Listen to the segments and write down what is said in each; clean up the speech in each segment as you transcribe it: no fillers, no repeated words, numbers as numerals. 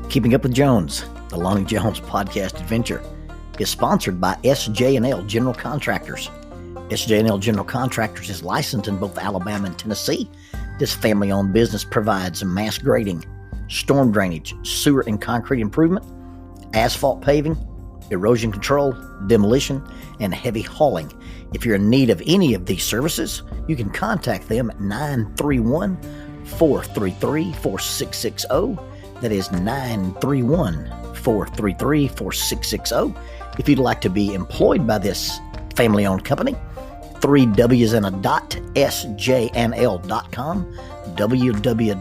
Keeping Up with Jones, the Lonnie Jones podcast adventure, is sponsored by SJ&L General Contractors. SJ&L General Contractors is licensed in both Alabama and Tennessee. This family-owned business provides mass grading, storm drainage, sewer and concrete improvement, asphalt paving, erosion control, demolition, and heavy hauling. If you're in need of any of these services, you can contact them at 931-433-4660. That is 931-433-4660. If you'd like to be employed by this family-owned company, 3 W's and a dot, sjnl.com, www.sjnl.com.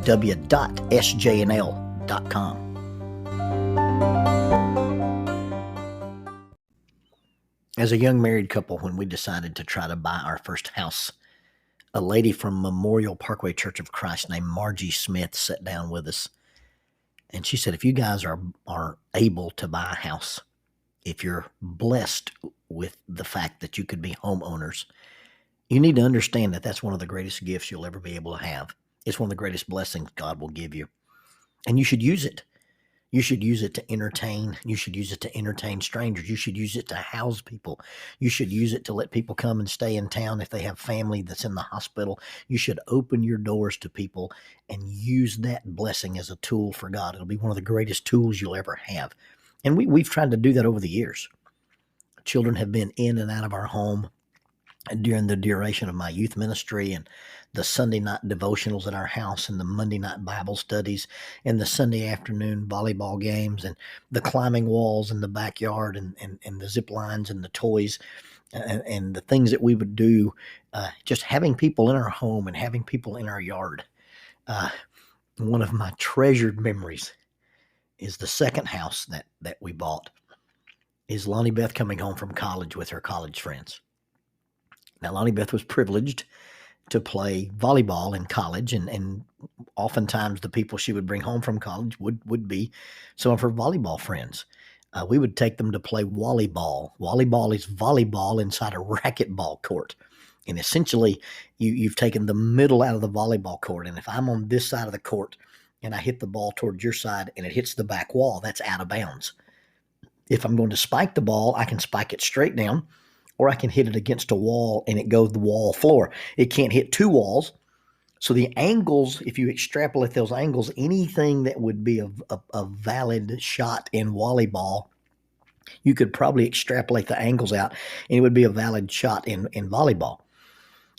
As a young married couple, when we decided to try to buy our first house, a lady from Memorial Parkway Church of Christ named Margie Smith sat down with us. And she said, if you guys are able to buy a house, if you're blessed with the fact that you could be homeowners, you need to understand that that's one of the greatest gifts you'll ever be able to have. It's one of the greatest blessings God will give you. And you should use it. You should use it to entertain. You should use it to entertain strangers. You should use it to house people. You should use it to let people come and stay in town if they have family that's in the hospital. You should open your doors to people and use that blessing as a tool for God. It'll be one of the greatest tools you'll ever have. And we've tried to do that over the years. Children have been in and out of our home during the duration of my youth ministry, and the Sunday night devotionals at our house, and the Monday night Bible studies, and the Sunday afternoon volleyball games, and the climbing walls in the backyard, and the zip lines and the toys, and the things that we would do, just having people in our home and having people in our yard. One of my treasured memories is the second house that we bought, is Lonnie Beth coming home from college with her college friends. Now, Lonnie Beth was privileged to play volleyball in college, and oftentimes the people she would bring home from college would be some of her volleyball friends. We would take them to play volleyball. Volleyball is volleyball inside a racquetball court. And essentially, you've taken the middle out of the volleyball court. And if I'm on this side of the court and I hit the ball towards your side and it hits the back wall, that's out of bounds. If I'm going to spike the ball, I can spike it straight down, or I can hit it against a wall and it goes the wall floor. It can't hit two walls. So the angles, if you extrapolate those angles, anything that would be a valid shot in volleyball, you could probably extrapolate the angles out and it would be a valid shot in volleyball.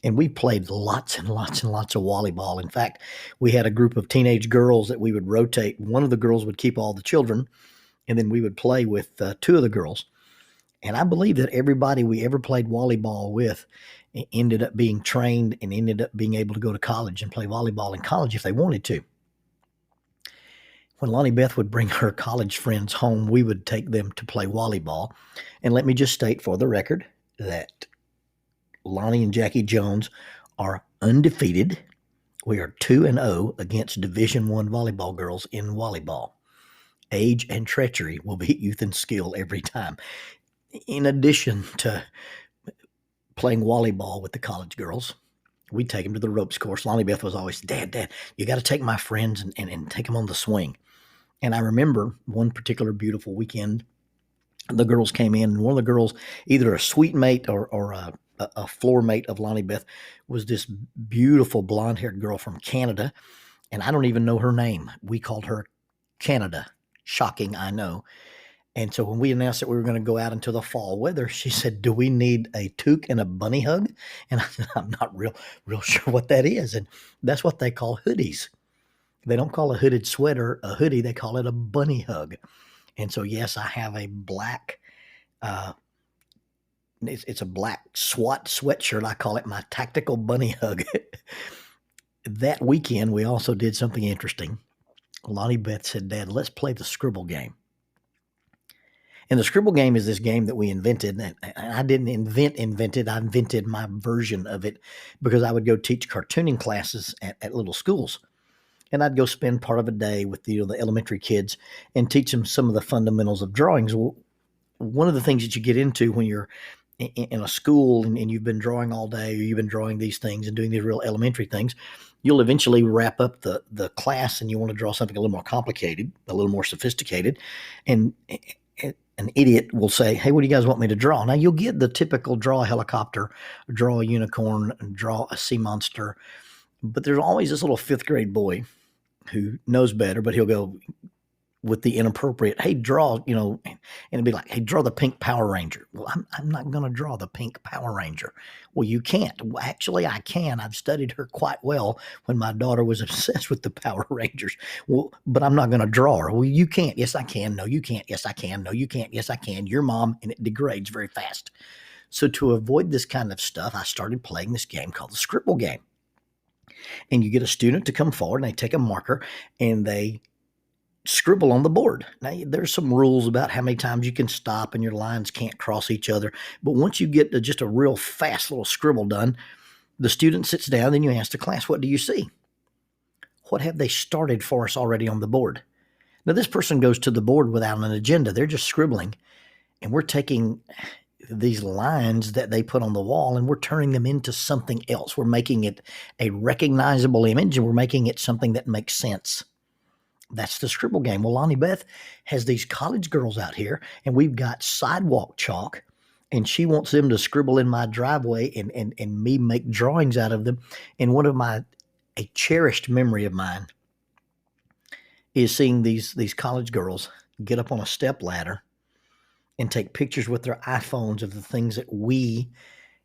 And we played lots and lots and lots of volleyball. In fact, we had a group of teenage girls that we would rotate. One of the girls would keep all the children, and then we would play with two of the girls. And I believe that everybody we ever played volleyball with ended up being trained and ended up being able to go to college and play volleyball in college if they wanted to. When Lonnie Beth would bring her college friends home, we would take them to play volleyball. And let me just state for the record that Lonnie and Jackie Jones are undefeated. We are 2-0 against Division I volleyball girls in volleyball. Age and treachery will beat youth and skill every time. In addition to playing volleyball with the college girls, we'd take them to the ropes course. Lonnie Beth was always, Dad, you got to take my friends and take them on the swing. And I remember one particular beautiful weekend, the girls came in, and one of the girls, either a suite mate or a floor mate of Lonnie Beth, was this beautiful blonde-haired girl from Canada, and I don't even know her name. We called her Canada. Shocking, I know. And so when we announced that we were going to go out into the fall weather, she said, do we need a toque and a bunny hug? And I said, I'm not real sure what that is. And that's what they call hoodies. They don't call a hooded sweater a hoodie. They call it a bunny hug. And so, yes, I have a black, it's a black SWAT sweatshirt. I call it my tactical bunny hug. That weekend, we also did something interesting. Lonnie Beth said, Dad, let's play the Scribble Game. And the Scribble Game is this game that we invented. And I didn't invent it. I invented my version of it because I would go teach cartooning classes at little schools. And I'd go spend part of a day with the elementary kids and teach them some of the fundamentals of drawings. Well, one of the things that you get into when you're in a school and you've been drawing all day, or you've been drawing these things and doing these real elementary things, you'll eventually wrap up the class and you want to draw something a little more complicated, a little more sophisticated. And an idiot will say, hey, what do you guys want me to draw? Now, you'll get the typical draw a helicopter, draw a unicorn, draw a sea monster. But there's always this little fifth grade boy who knows better, but he'll go with the inappropriate, hey, draw, and it'd be like, hey, draw the pink Power Ranger. Well, I'm not going to draw the pink Power Ranger. Well, you can't. Well, actually, I can. I've studied her quite well when my daughter was obsessed with the Power Rangers. Well, but I'm not going to draw her. Well, you can't. Yes, I can. No, you can't. Yes, I can. No, you can't. Yes, I can. Your mom, and it degrades very fast. So to avoid this kind of stuff, I started playing this game called the Scribble Game. And you get a student to come forward and they take a marker and they scribble on the board. Now, there's some rules about how many times you can stop and your lines can't cross each other. But once you get to just a real fast little scribble done, the student sits down and you ask the class, what do you see? What have they started for us already on the board? Now, this person goes to the board without an agenda. They're just scribbling. And we're taking these lines that they put on the wall and we're turning them into something else. We're making it a recognizable image and we're making it something that makes sense. That's the Scribble Game. Well, Lonnie Beth has these college girls out here and we've got sidewalk chalk and she wants them to scribble in my driveway and me make drawings out of them. And a cherished memory of mine is seeing these college girls get up on a step ladder and take pictures with their iPhones of the things that we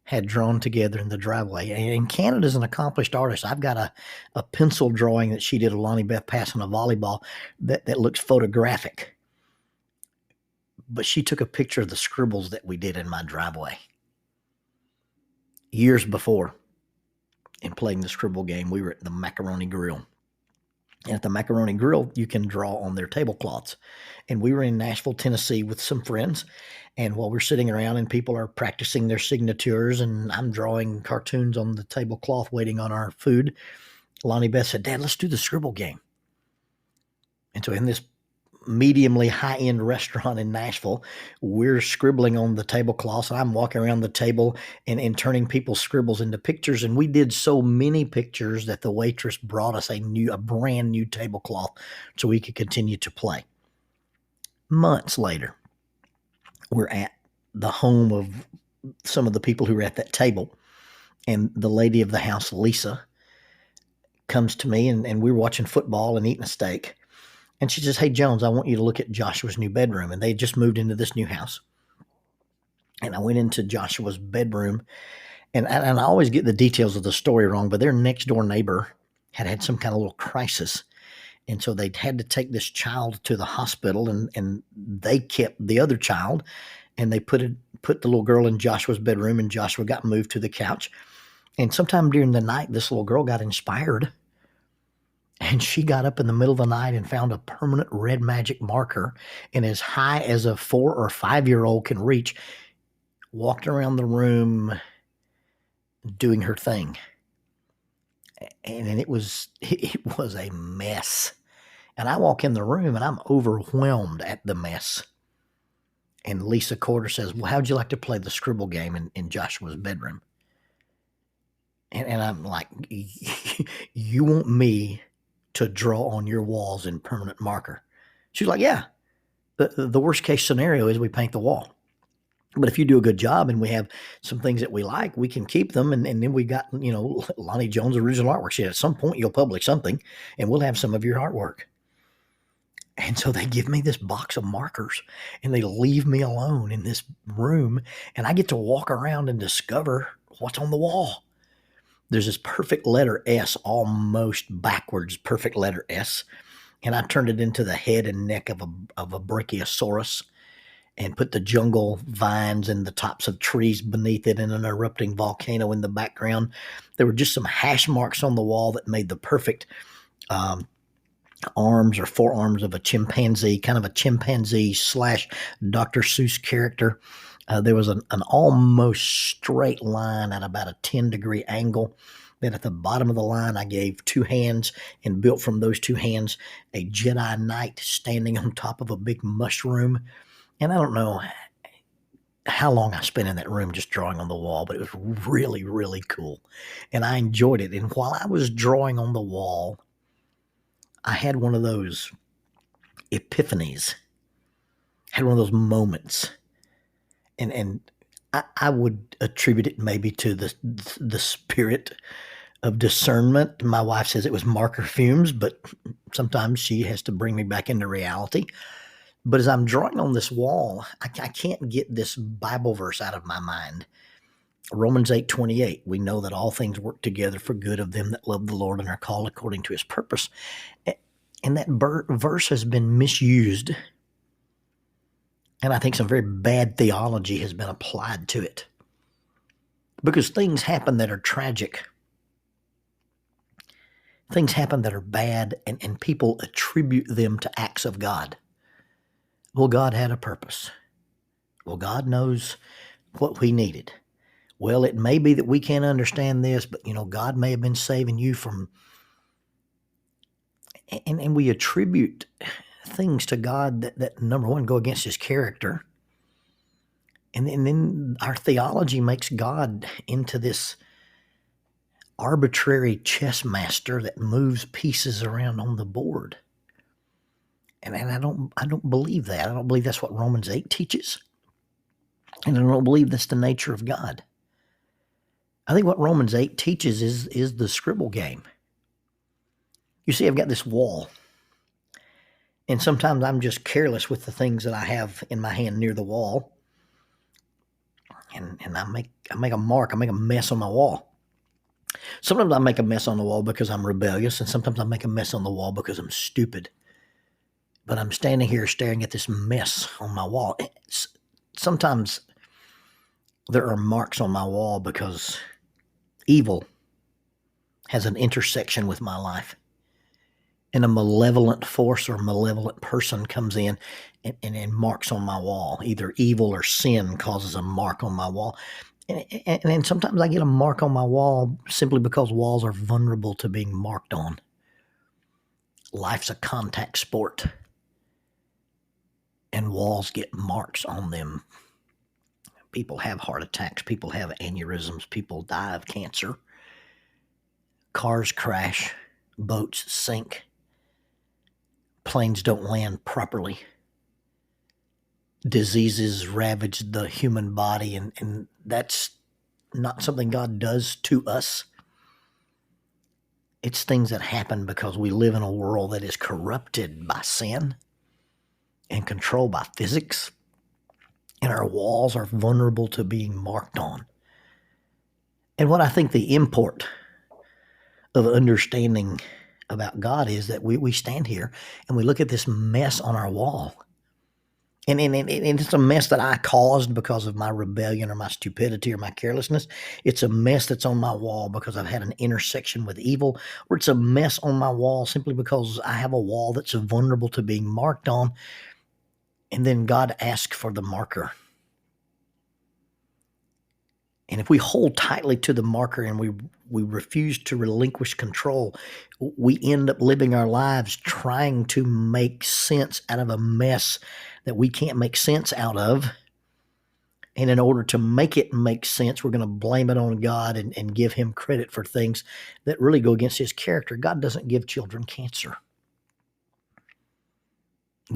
had drawn together in the driveway. And Canada's an accomplished artist. I've got a pencil drawing that she did of Lonnie Beth passing a volleyball that looks photographic. But she took a picture of the scribbles that we did in my driveway years before. In playing the Scribble Game, we were at the Macaroni Grill. And at the Macaroni Grill, you can draw on their tablecloths. And we were in Nashville, Tennessee with some friends. And while we're sitting around and people are practicing their signatures and I'm drawing cartoons on the tablecloth waiting on our food, Lonnie Beth said, Dad, let's do the Scribble Game. And so in this mediumly high-end restaurant in Nashville, we're scribbling on the tablecloths. And I'm walking around the table and turning people's scribbles into pictures. And we did so many pictures that the waitress brought us a brand new tablecloth so we could continue to play. Months later, we're at the home of some of the people who were at that table. And the lady of the house, Lisa, comes to me and we were watching football and eating a steak. And she says, hey, Jones, I want you to look at Joshua's new bedroom. And they just moved into this new house. And I went into Joshua's bedroom. And I always get the details of the story wrong, but their next door neighbor had some kind of little crisis. And so they had to take this child to the hospital and they kept the other child. And they put the little girl in Joshua's bedroom and Joshua got moved to the couch. And sometime during the night, this little girl got inspired. And she got up in the middle of the night and found a permanent red magic marker. And as high as a 4 or 5-year-old can reach, walked around the room doing her thing. And it was a mess. And I walk in the room and I'm overwhelmed at the mess. And Lisa Corder says, well, how'd you like to play the Scribble Game in Joshua's bedroom? And I'm like, you want me to draw on your walls in permanent marker? She's like, yeah. The worst case scenario is we paint the wall. But if you do a good job and we have some things that we like, we can keep them. And then we got, Lonnie Jones' original artwork. She said, at some point you'll publish something and we'll have some of your artwork. And so they give me this box of markers and they leave me alone in this room. And I get to walk around and discover what's on the wall. There's this perfect letter S, almost backwards perfect letter S. And I turned it into the head and neck of a brachiosaurus and put the jungle vines and the tops of trees beneath it and an erupting volcano in the background. There were just some hash marks on the wall that made the perfect arms or forearms of a chimpanzee, kind of a chimpanzee / Dr. Seuss character. There was an almost straight line at about a 10-degree angle. Then at the bottom of the line, I gave 2 hands and built from those 2 hands a Jedi Knight standing on top of a big mushroom. And I don't know how long I spent in that room just drawing on the wall, but it was really, really cool. And I enjoyed it. And while I was drawing on the wall, I had one of those epiphanies, had one of those moments. And I would attribute it maybe to the spirit of discernment. My wife says it was marker fumes, but sometimes she has to bring me back into reality. But as I'm drawing on this wall, I can't get this Bible verse out of my mind. Romans 8:28, we know that all things work together for good of them that love the Lord and are called according to his purpose. And that verse has been misused. And I think some very bad theology has been applied to it. Because things happen that are tragic. Things happen that are bad, and people attribute them to acts of God. Well, God had a purpose. Well, God knows what we needed. Well, it may be that we can't understand this, but God may have been saving you from, and we attribute things to God that number one, go against his character. And then our theology makes God into this arbitrary chess master that moves pieces around on the board. And I don't believe that. I don't believe that's what Romans 8 teaches. And I don't believe that's the nature of God. I think what Romans 8 teaches is the Scribble Game. You see, I've got this wall. And sometimes I'm just careless with the things that I have in my hand near the wall. And I make a mark, I make a mess on my wall. Sometimes I make a mess on the wall because I'm rebellious, and sometimes I make a mess on the wall because I'm stupid. But I'm standing here staring at this mess on my wall. Sometimes there are marks on my wall because evil has an intersection with my life. And a malevolent force or malevolent person comes in and marks on my wall. Either evil or sin causes a mark on my wall. And sometimes I get a mark on my wall simply because walls are vulnerable to being marked on. Life's a contact sport. And walls get marks on them. People have heart attacks. People have aneurysms. People die of cancer. Cars crash. Boats sink. Planes don't land properly. Diseases ravage the human body, and that's not something God does to us. It's things that happen because we live in a world that is corrupted by sin and controlled by physics, and our walls are vulnerable to being marked on. And what I think the import of understanding about God is that we stand here and we look at this mess on our wall. And it's a mess that I caused because of my rebellion or my stupidity or my carelessness. It's a mess that's on my wall because I've had an intersection with evil, or it's a mess on my wall simply because I have a wall that's vulnerable to being marked on. And then God asks for the marker. And if we hold tightly to the marker and we refuse to relinquish control, we end up living our lives trying to make sense out of a mess that we can't make sense out of. And in order to make it make sense, we're going to blame it on God and give him credit for things that really go against his character. God doesn't give children cancer.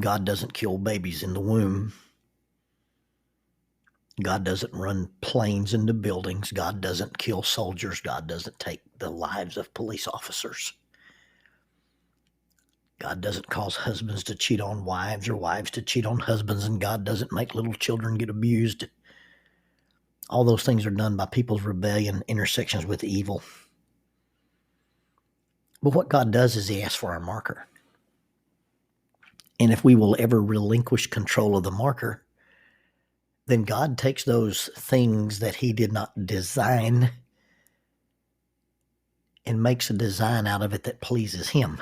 God doesn't kill babies in the womb. God doesn't run planes into buildings. God doesn't kill soldiers. God doesn't take the lives of police officers. God doesn't cause husbands to cheat on wives or wives to cheat on husbands, and God doesn't make little children get abused. All those things are done by people's rebellion, intersections with evil. But what God does is he asks for our marker. And if we will ever relinquish control of the marker, then God takes those things that he did not design and makes a design out of it that pleases him.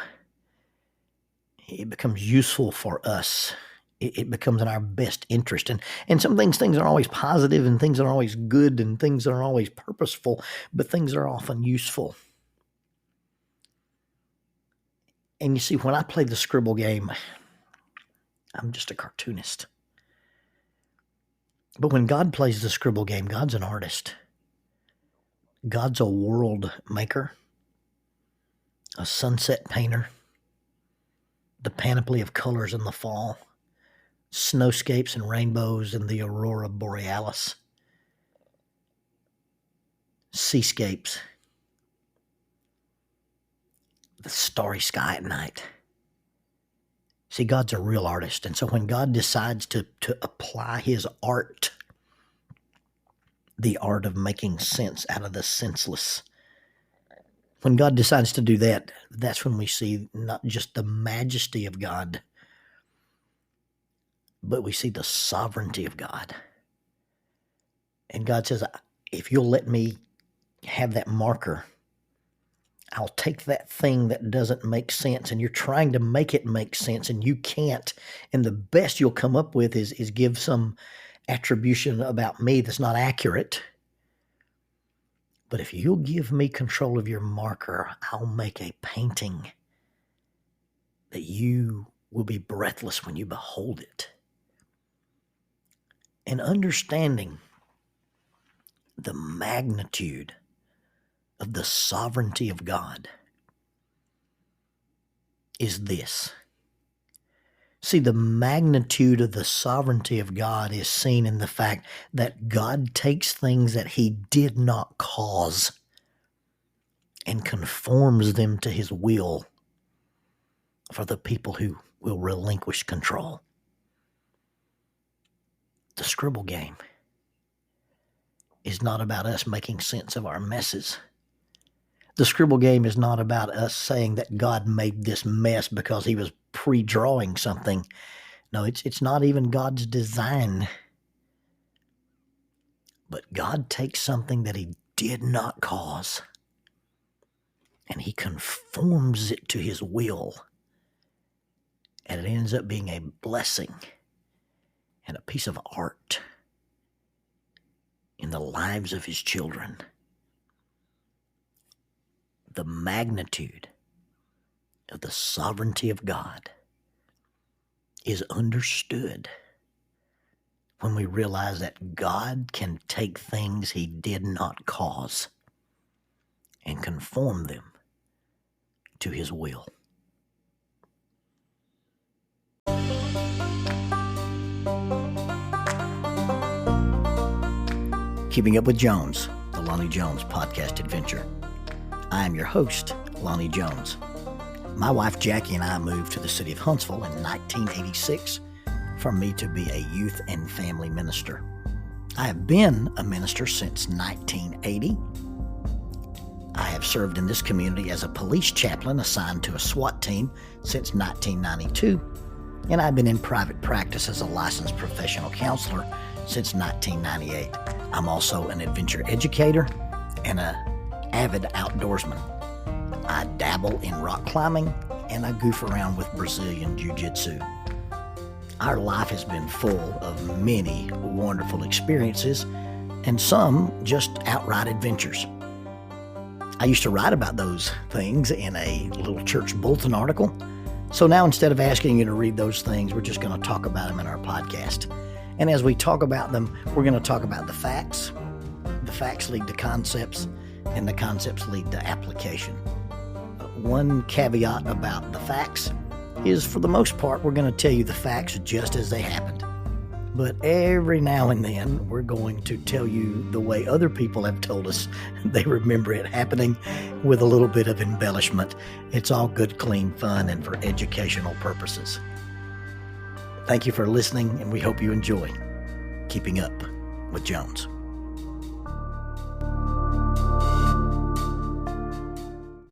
It becomes useful for us. It becomes in our best interest. And some things aren't always positive, and things aren't always good, and things aren't always purposeful, but things are often useful. And you see, when I play the Scribble Game, I'm just a cartoonist. But when God plays the Scribble Game, God's an artist. God's a world maker, a sunset painter, the panoply of colors in the fall, snowscapes and rainbows in the aurora borealis, seascapes, the starry sky at night. See, God's a real artist. And so when God decides to apply his art, the art of making sense out of the senseless, when God decides to do that, that's when we see not just the majesty of God, but we see the sovereignty of God. And God says, if you'll let me have that marker, I'll take that thing that doesn't make sense, and you're trying to make it make sense, and you can't. And the best you'll come up with is give some attribution about me that's not accurate. But if you'll give me control of your marker, I'll make a painting that you will be breathless when you behold it. And understanding the magnitude of the sovereignty of God is this. See, the magnitude of the sovereignty of God is seen in the fact that God takes things that he did not cause and conforms them to his will for the people who will relinquish control. The Scribble Game is not about us making sense of our messes. The Scribble Game is not about us saying that God made this mess because he was pre-drawing something. No, it's not even God's design. But God takes something that he did not cause and he conforms it to his will. And it ends up being a blessing and a piece of art in the lives of his children. The magnitude of the sovereignty of God is understood when we realize that God can take things he did not cause and conform them to his will. Keeping Up with Jones, the Lonnie Jones podcast adventure. I am your host, Lonnie Jones. My wife Jackie and I moved to the city of Huntsville in 1986 for me to be a youth and family minister. I have been a minister since 1980. I have served in this community as a police chaplain assigned to a SWAT team since 1992, and I've been in private practice as a licensed professional counselor since 1998. I'm also an adventure educator and an avid outdoorsman. I dabble in rock climbing, and I goof around with Brazilian Jiu-Jitsu. Our life has been full of many wonderful experiences, and some just outright adventures. I used to write about those things in a little church bulletin article, so now instead of asking you to read those things, we're just going to talk about them in our podcast. And as we talk about them, we're going to talk about the facts. The facts lead to concepts, and the concepts lead to application. One caveat about the facts is, for the most part, we're going to tell you the facts just as they happened. But every now and then, we're going to tell you the way other people have told us they remember it happening with a little bit of embellishment. It's all good, clean fun and for educational purposes. Thank you for listening, and we hope you enjoy Keeping Up with Jones.